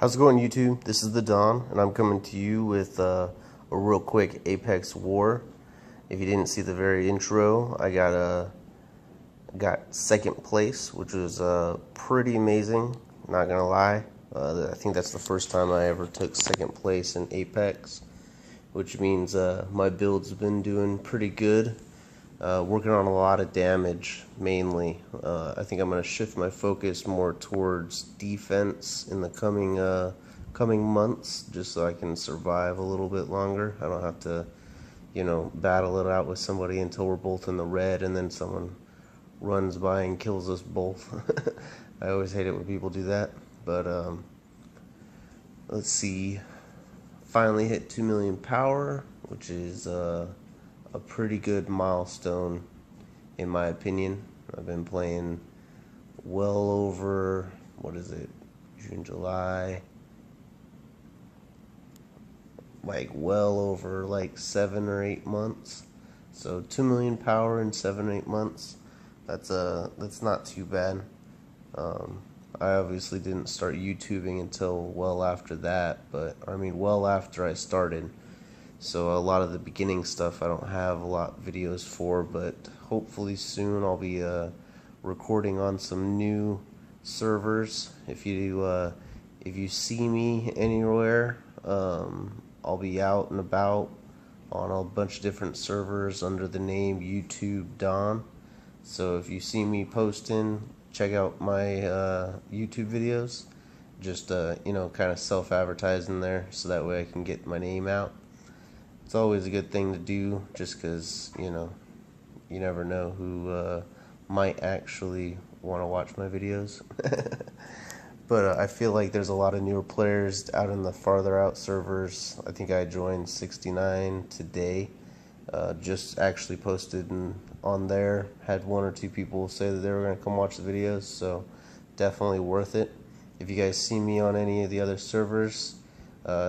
How's it going, YouTube? This is the Don, and I'm coming to you with a real quick Apex War. If you didn't see the very intro, I got second place, which was pretty amazing. Not gonna lie, I think that's the first time I ever took second place in Apex, which means my build's been doing pretty good. Working on a lot of damage, mainly. I think I'm going to shift my focus more towards defense in the coming months, just so I can survive a little bit longer. I don't have to, battle it out with somebody until we're both in the red, and then someone runs by and kills us both. I always hate it when people do that. But let's see. Finally hit 2 million power, which is a pretty good milestone in my opinion. I've been playing well over, what is it, June, July, well over 7 or 8 months. So 2 million power in 7 or 8 months, that's not too bad. I obviously didn't start YouTubing until well after that, well after I started. So a lot of the beginning stuff I don't have a lot of videos for, but hopefully soon I'll be recording on some new servers. If you see me anywhere, I'll be out and about on a bunch of different servers under the name YouTube Don. So if you see me posting, check out my YouTube videos. Just kind of self-advertising there, so that way I can get my name out. It's always a good thing to do, just because, you never know who might actually want to watch my videos. But I feel like there's a lot of newer players out in the farther out servers. I think I joined 69 today. Just actually posted on there. Had 1 or 2 people say that they were going to come watch the videos, so definitely worth it. If you guys see me on any of the other servers,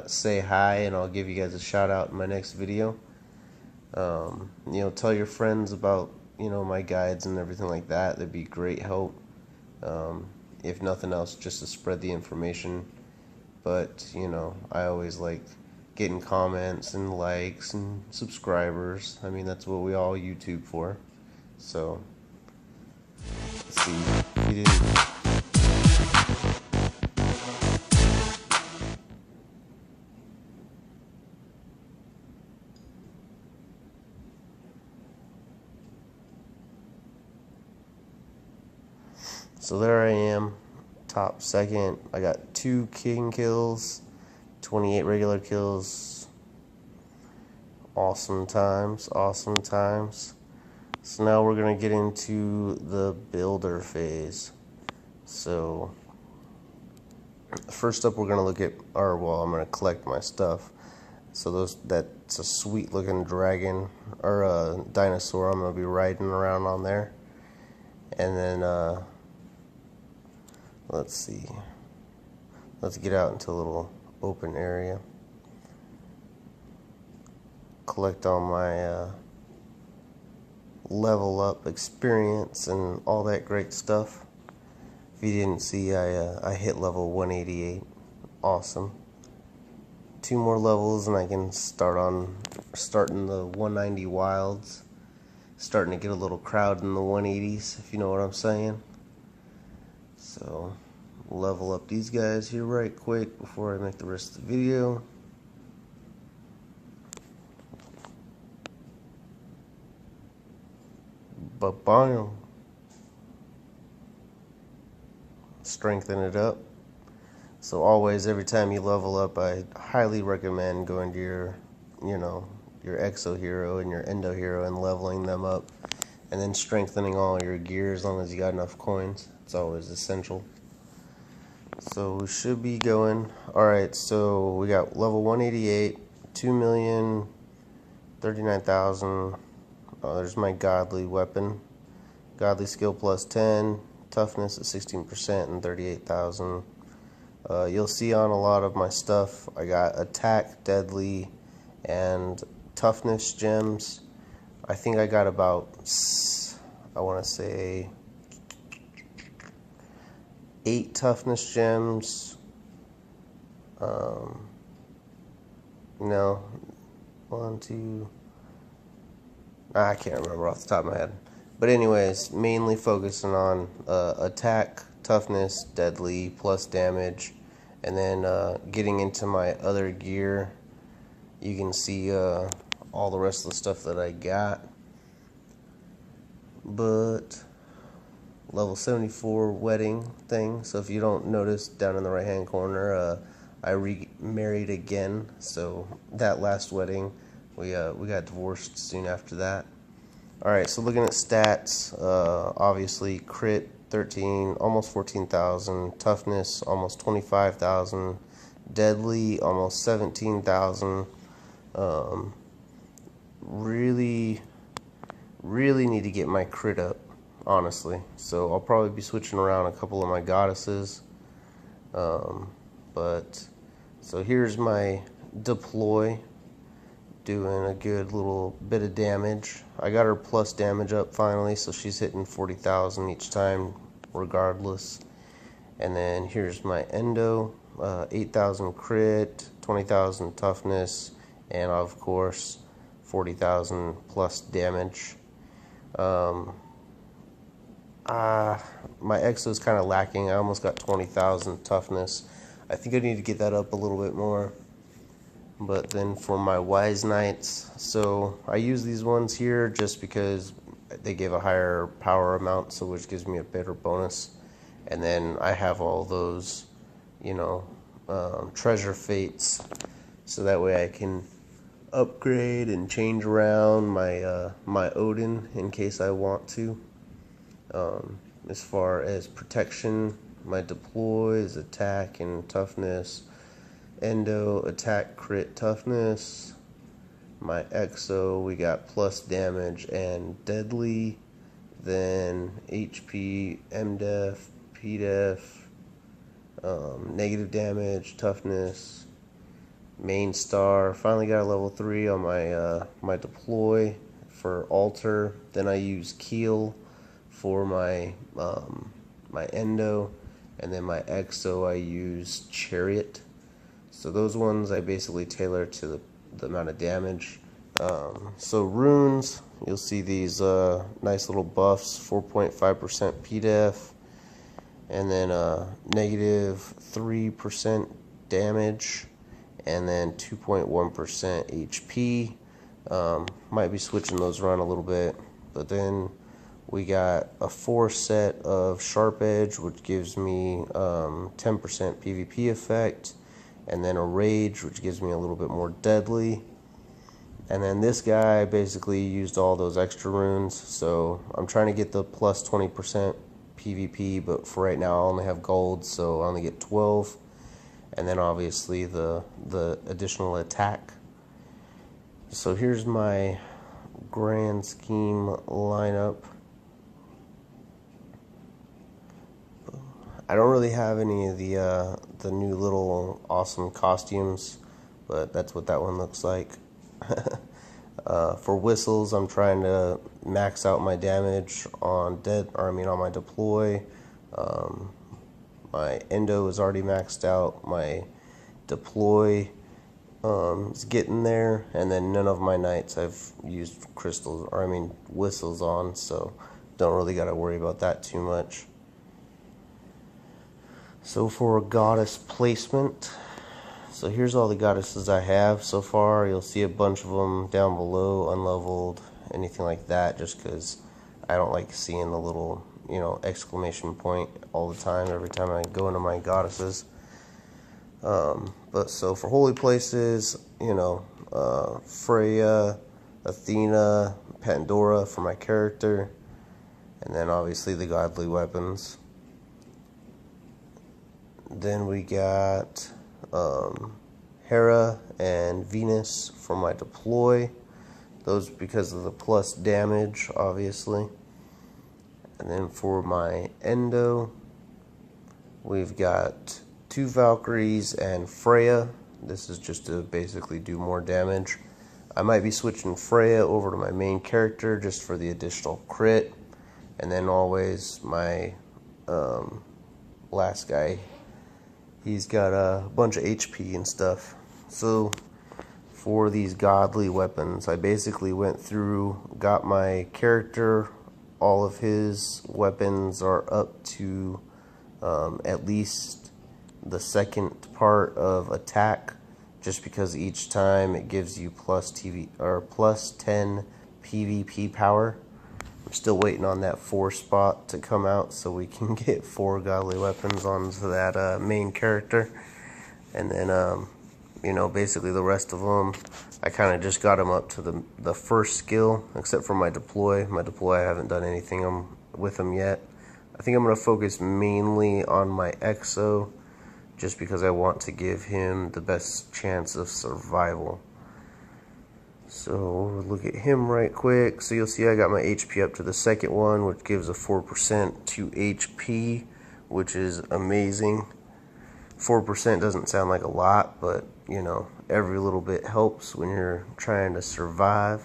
say hi, and I'll give you guys a shout out in my next video. Tell your friends about my guides and everything like that. That'd be great help. If nothing else, just to spread the information. But I always like getting comments and likes and subscribers. I mean, that's what we all YouTube for. So let's see. We didn't. So there I am, top second. I got 2 king kills, 28 regular kills. Awesome times, awesome times. So now we're going to get into the builder phase. So first up, we're going to look at, I'm going to collect my stuff. So that's a sweet looking dragon, or a dinosaur I'm going to be riding around on there. And then let's see. Let's get out into a little open area. Collect all my level up experience and all that great stuff. If you didn't see, I hit level 188. Awesome. 2 more levels and I can starting the 190 wilds. Starting to get a little crowd in the 180s, if you know what I'm saying. So, level up these guys here right quick before I make the rest of the video. Ba-bam. Strengthen it up. So always, every time you level up, I highly recommend going to your exo hero and your endo hero and leveling them up. And then strengthening all your gear as long as you got enough coins. It's always essential. So we should be going. Alright, so we got level 188, 2,039,000. Oh, there's my godly weapon. Godly skill plus 10, toughness at 16% and 38,000. You'll see on a lot of my stuff, I got attack, deadly, and toughness gems. I think I got about, I want to say, 8 toughness gems, No, one, two. I can't remember off the top of my head. But anyways, mainly focusing on attack, toughness, deadly, plus damage. And then getting into my other gear, you can see all the rest of the stuff that I got. But level 74 wedding thing. So if you don't notice down in the right hand corner, I remarried again. So that last wedding, we got divorced soon after that. Alright, so looking at stats, obviously crit 13, almost 14,000, toughness almost 25,000, deadly almost 17,000. Really need to get my crit up, honestly. So I'll probably be switching around a couple of my goddesses. But so here's my deploy, doing a good little bit of damage. I got her plus damage up finally, so she's hitting 40,000 each time regardless. And then here's my endo, 8,000 crit, 20,000 toughness, and of course 40,000 plus damage. My exo's kind of lacking. I almost got 20,000 toughness. I think I need to get that up a little bit more. But then for my wise knights, so I use these ones here just because they give a higher power amount, so which gives me a better bonus. And then I have all those, you know, treasure fates, so that way I can upgrade and change around my my Odin in case I want to. As far as protection, my deploy is attack and toughness, endo, attack, crit, toughness. My exo, we got plus damage and deadly. Then HP, MDef, PDef, negative damage, toughness. Main star, finally got a level 3 on my my deploy for altar. Then I use keel for my my endo, and then my exo I use chariot. So those ones I basically tailor to the amount of damage. So runes, you'll see these nice little buffs, 4.5% PDef, and then negative 3% damage, and then 2.1% HP. Might be switching those around a little bit. But then we got a 4 set of sharp edge, which gives me 10% PvP effect, and then a rage, which gives me a little bit more deadly. And then this guy basically used all those extra runes, so I'm trying to get the plus 20% PvP, but for right now I only have gold, so I only get 12. And then obviously the additional attack. So here's my grand scheme lineup. I don't really have any of the new little awesome costumes, but that's what that one looks like. For whistles, I'm trying to max out my damage on on my deploy. My endo is already maxed out. My deploy is getting there, and then none of my knights I've used crystals, whistles on, so don't really got to worry about that too much. So for goddess placement, so here's all the goddesses I have so far. You'll see a bunch of them down below, unleveled, anything like that, just because I don't like seeing the little, exclamation point all the time every time I go into my goddesses. But so for holy places, Freya, Athena, Pandora for my character, and then obviously the godly weapons. Then we got Hera and Venus for my deploy. Those because of the plus damage, obviously. And then for my endo, we've got 2 Valkyries and Freya. This is just to basically do more damage. I might be switching Freya over to my main character just for the additional crit. And then always my last guy he's got a bunch of HP and stuff. So for these godly weapons, I basically went through, got my character, all of his weapons are up to at least the second part of attack, just because each time it gives you plus 10 PvP power. I'm still waiting on that 4 spot to come out so we can get 4 godly weapons onto that main character. And then, you know, basically the rest of them, I kind of just got them up to the first skill, except for my deploy. My deploy, I haven't done anything with them yet. I think I'm going to focus mainly on my Exo, just because I want to give him the best chance of survival. So look at him right quick. So you'll see I got my HP up to the second one, which gives a 4% to HP, which is amazing. 4% doesn't sound like a lot, but you know, every little bit helps when you're trying to survive.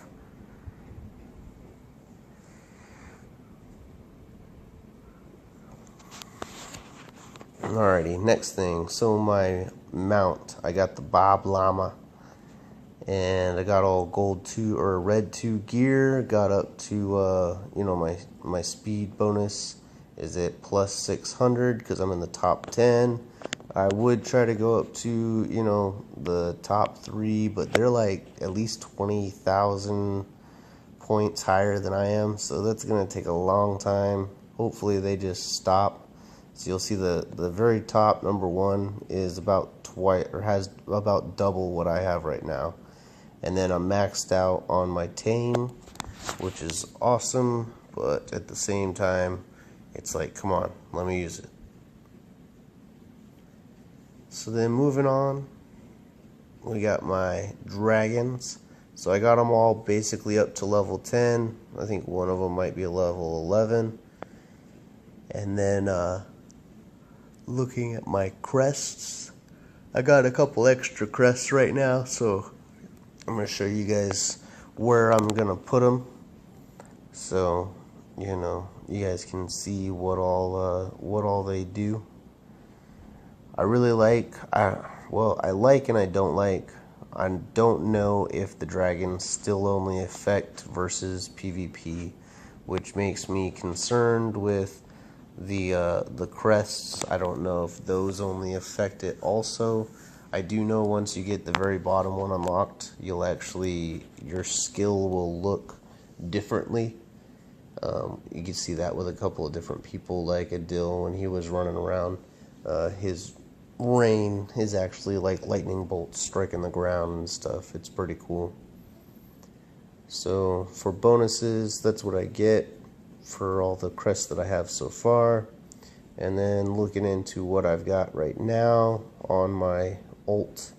Alrighty, next thing. So my mount, I got the Bob Llama, and I got all gold 2 or red 2 gear. Got up to you know, my speed bonus is at plus 600 because I'm in the top 10. I would try to go up to, you know, the top 3, but they're like at least 20,000 points higher than I am, so that's gonna take a long time. Hopefully they just stop. So you'll see the very top number 1 is about twice, or has about double what I have right now. And then I'm maxed out on my tame, which is awesome, but at the same time, it's like, come on, let me use it. So then moving on, we got my dragons. So I got them all basically up to level 10. I think one of them might be a level 11. And then looking at my crests, I got a couple extra crests right now, so I'm going to show you guys where I'm going to put them. So, you know, you guys can see what all they do. I really like, I like and I don't like. I don't know if the dragons still only affect versus PvP, which makes me concerned with the crests. I don't know if those only affect it also. I do know once you get the very bottom one unlocked, you'll actually, your skill will look differently. You can see that with a couple of different people, like Adil when he was running around. His rain is actually like lightning bolts striking the ground and stuff. It's pretty cool. So for bonuses, that's what I get for all the crests that I have so far. And then looking into what I've got right now on my ult,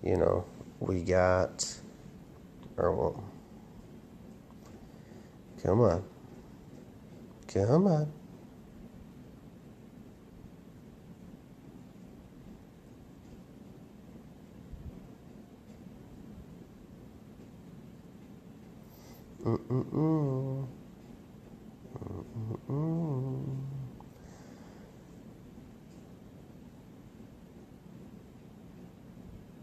you know, we got, or well, come on, come on.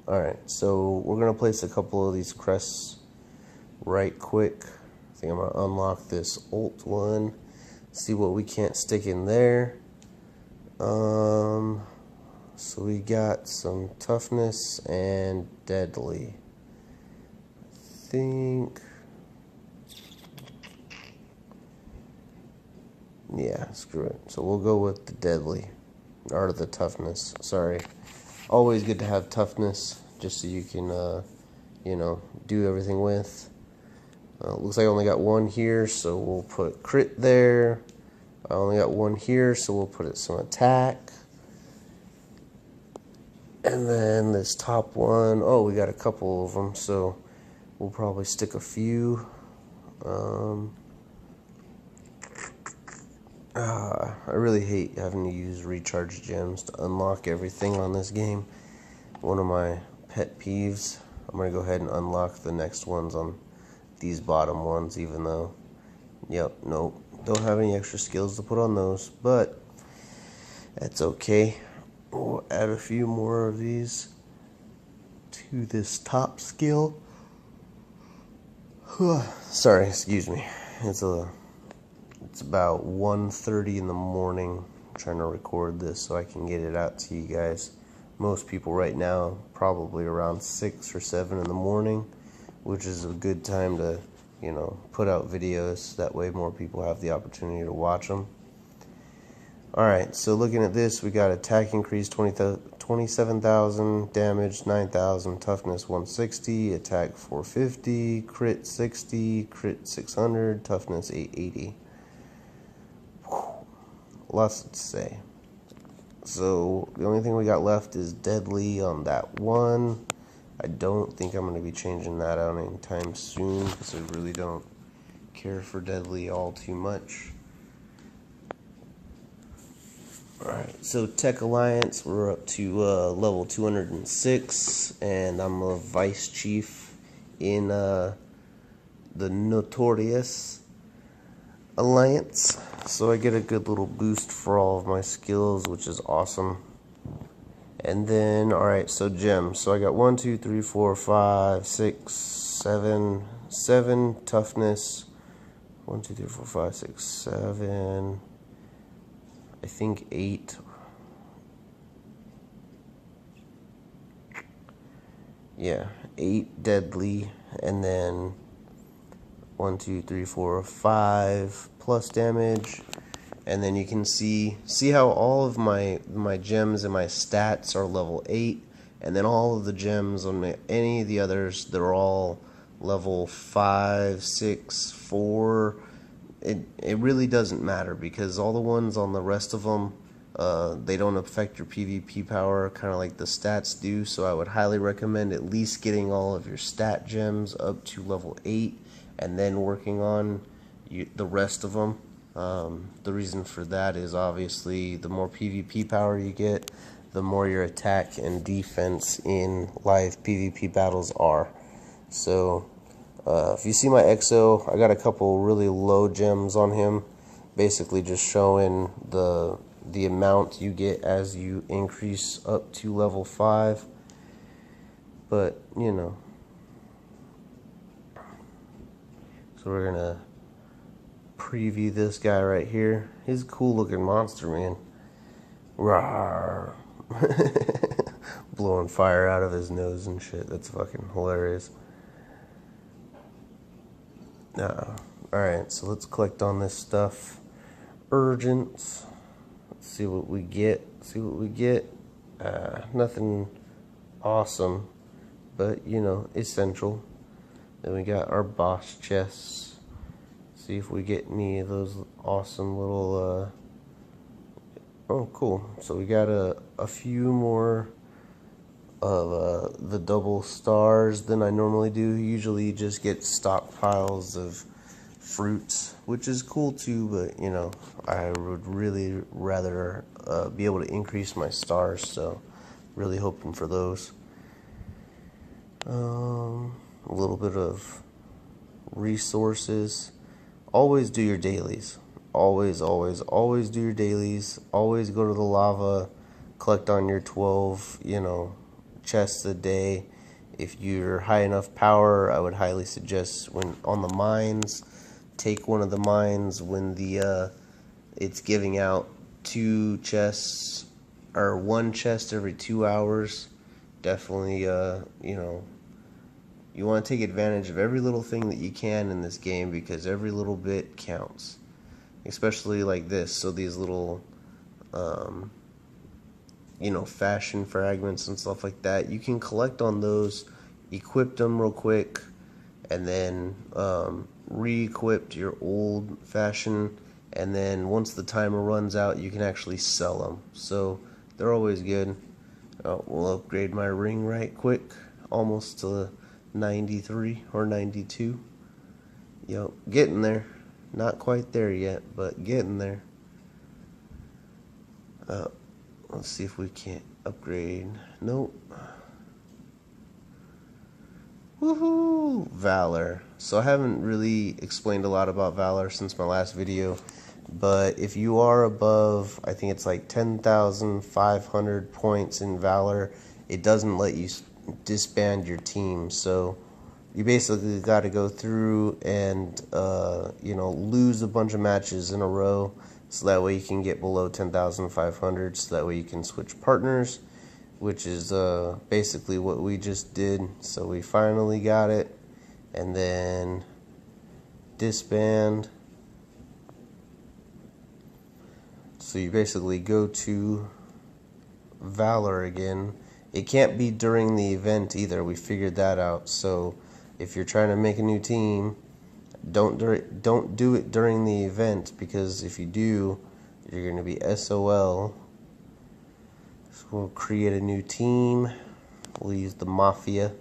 Alright, so we're going to place a couple of these crests right quick. I think I'm going to unlock this ult one, see what we can't stick in there. So we got some toughness and deadly. I think, yeah, screw it. So we'll go with the deadly, or the toughness, sorry. Always good to have toughness, just so you can, you know, do everything with. Looks like I only got one here, so we'll put crit there. I only got one here, so we'll put it some attack. And then this top one, oh, we got a couple of them, so we'll probably stick a few. I really hate having to use recharge gems to unlock everything on this game. One of my pet peeves. I'm going to go ahead and unlock the next ones on these bottom ones, even though, yep, nope, don't have any extra skills to put on those, but that's okay. We'll add a few more of these to this top skill. Sorry, excuse me. It's about 1:30 in the morning. I'm trying to record this so I can get it out to you guys. Most people right now probably around 6 or 7 in the morning, which is a good time to, you know, put out videos. That way more people have the opportunity to watch them. Alright, so looking at this, we got attack increase 27,000, damage 9,000, toughness 160, attack 450, crit 60, crit 600, toughness 880. Whew. Lots to say. So the only thing we got left is deadly on that one. I don't think I'm going to be changing that out anytime soon because I really don't care for deadly all too much. Alright, so Tech Alliance, we're up to level 206, and I'm a Vice Chief in the Notorious Alliance. So I get a good little boost for all of my skills, which is awesome. And then, alright, so gems. So I got 1, 2, 3, 4, 5, 6, 7 toughness. 1, 2, 3, 4, 5, 6, 7. I think 8. Yeah, 8 deadly, and then 1, 2, 3, 4, 5 plus damage. And then you can see how all of my gems and my stats are level 8, and then all of the gems on any of the others, they're all level 5, 6, 4. It really doesn't matter because all the ones on the rest of them, they don't affect your PvP power, kind of like the stats do. So I would highly recommend at least getting all of your stat gems up to level 8 and then working on the rest of them. The reason for that is obviously the more PvP power you get, the more your attack and defense in live PvP battles are. So if you see my EXO, I got a couple really low gems on him, basically just showing the amount you get as you increase up to level 5. But, you know. So we're gonna preview this guy right here. He's a cool looking monster, man. Rawr. Blowing fire out of his nose and shit. That's fucking hilarious. Alright, so let's collect on this stuff. Urgent. Let's see what we get. Nothing awesome, but, you know, essential. Then we got our boss chests. See if we get any of those awesome little, oh, cool. So we got a few more of the double stars than I normally do. Usually you just get stockpiles of fruits, which is cool too, but you know, I would really rather be able to increase my stars, so really hoping for those. A little bit of resources. Always do your dailies. Always do your dailies. Always go to the lava, collect on your 12, you know, chests a day. If you're high enough power, I would highly suggest when on the mines, take one of the mines when the it's giving out 2 chests or 1 chest every 2 hours. Definitely, you know, you want to take advantage of every little thing that you can in this game because every little bit counts, especially like this. So these little you know, fashion fragments and stuff like that, you can collect on those, equip them real quick, and then re-equip your old fashion, and then once the timer runs out, you can actually sell them. So they're always good. We'll upgrade my ring right quick, almost to 93 or 92. Yep, getting there. Not quite there yet, but getting there. Let's see if we can't upgrade. Nope. Woohoo! Valor. So I haven't really explained a lot about Valor since my last video. But if you are above, I think it's like 10,500 points in Valor, it doesn't let you disband your team. So you basically got to go through and lose a bunch of matches in a row, so that way you can get below 10,500. So that way you can switch partners, which is basically what we just did. So we finally got it, and then disband. So you basically go to Valor again. It can't be during the event either. We figured that out. So if you're trying to make a new team, don't do it during the event, because if you do, you're going to be SOL. So we'll create a new team. We'll use the Mafia,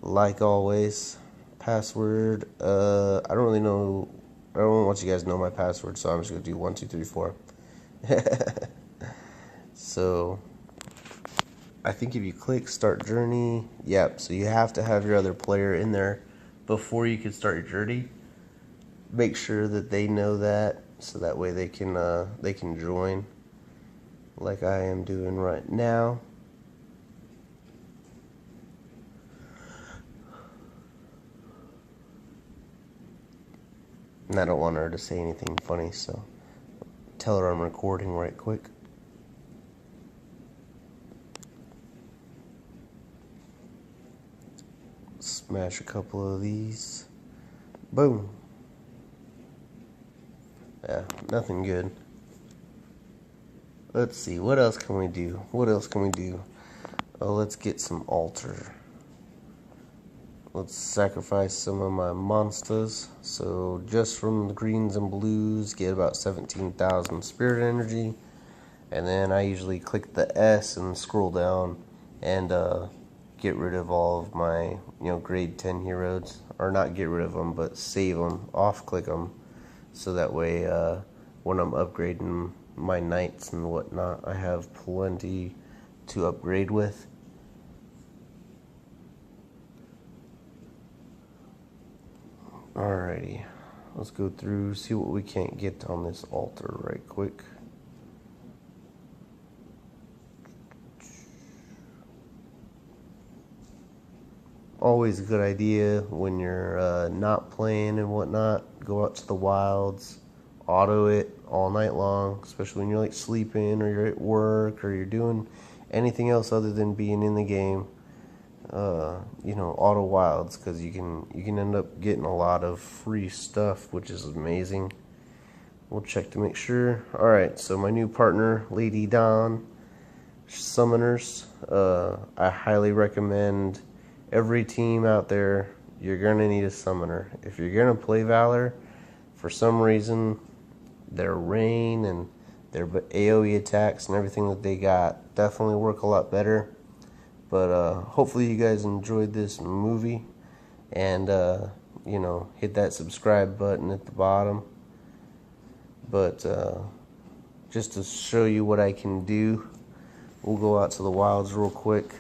like always. Password. I don't really know. I don't want you guys to know my password, so I'm just going to do 1 2 3 4. So I think if you click start journey, yep, so you have to have your other player in there before you can start your journey. Make sure that they know that, so that way they can join, like I am doing right now. And I don't want her to say anything funny, so tell her I'm recording right quick. Smash a couple of these. Boom. Yeah, nothing good. Let's see, what else can we do? Oh, let's get some altar. Let's sacrifice some of my monsters. So just from the greens and blues, get about 17,000 spirit energy. And then I usually click the S and scroll down and get rid of all of my grade 10 heroes. Or not get rid of them, but save them, off click them. So that way when I'm upgrading my knights and whatnot, I have plenty to upgrade with. Alrighty, let's go through, see what we can't get on this altar right quick. Always a good idea when you're not playing and whatnot, go out to the wilds, auto it all night long, especially when you're like sleeping or you're at work or you're doing anything else other than being in the game. Auto wilds, because you can end up getting a lot of free stuff, which is amazing. We'll check to make sure. Alright, so my new partner, Lady Dawn, summoners. I highly recommend every team out there, you're gonna need a summoner. If you're gonna play Valor, for some reason, their rain and their AoE attacks and everything that they got definitely work a lot better. But hopefully you guys enjoyed this movie, and hit that subscribe button at the bottom. But just to show you what I can do, we'll go out to the wilds real quick,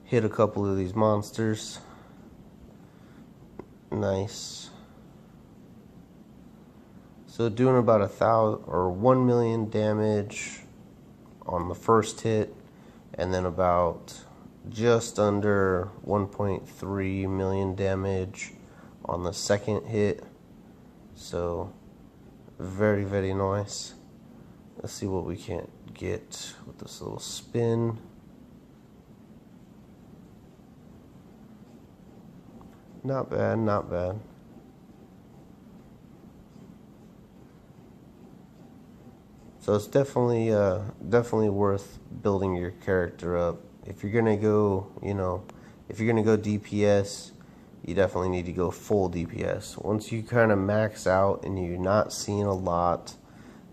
hit a couple of these monsters. Nice. So doing about 1,000 or 1 million damage on the first hit, and then about just under 1.3 million damage on the second hit. So very, very nice. Let's see what we can't get with this little spin. Not bad, not bad. So it's definitely worth building your character up. If you're gonna go, if you're gonna go DPS, you definitely need to go full DPS. Once you kind of max out and you're not seeing a lot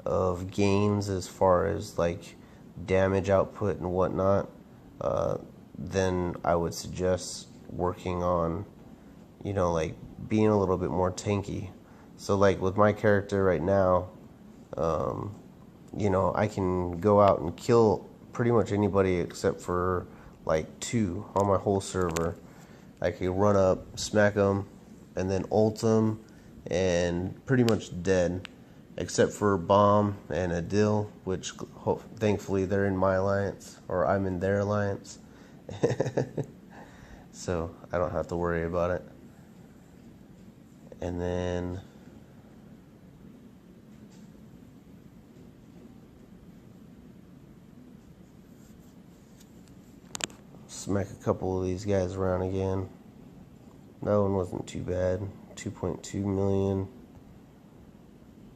of gains as far as like damage output and whatnot, then I would suggest working on, like being a little bit more tanky. So like with my character right now, I can go out and kill pretty much anybody except for like 2 on my whole server. I can run up, smack them, and then ult them, and pretty much dead, except for Bomb and Adil, which thankfully they're in my alliance, or I'm in their alliance. So I don't have to worry about it. And then smack a couple of these guys around again. That one wasn't too bad. 2.2 million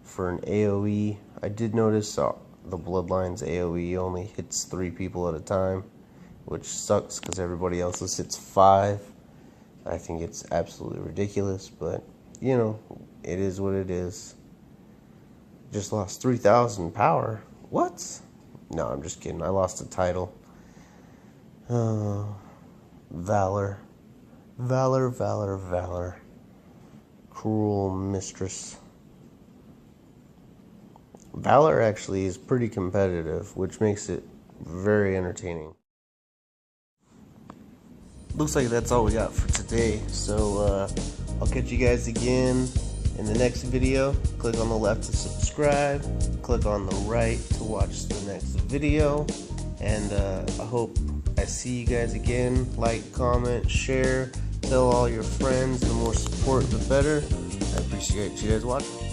for an AoE. I did notice the Bloodlines AoE only hits 3 people at a time, which sucks because everybody else's hits 5. I think it's absolutely ridiculous, but you know, it is what it is. Just lost 3,000 power. What? No, I'm just kidding. I lost a title. Valor. Valor. Cruel mistress. Valor actually is pretty competitive, which makes it very entertaining. Looks like that's all we got for today, so I'll catch you guys again in the next video. Click on the left to subscribe, click on the right to watch the next video, and I hope I see you guys again. Like, comment, share, tell all your friends. The more support, the better. I appreciate you guys watching.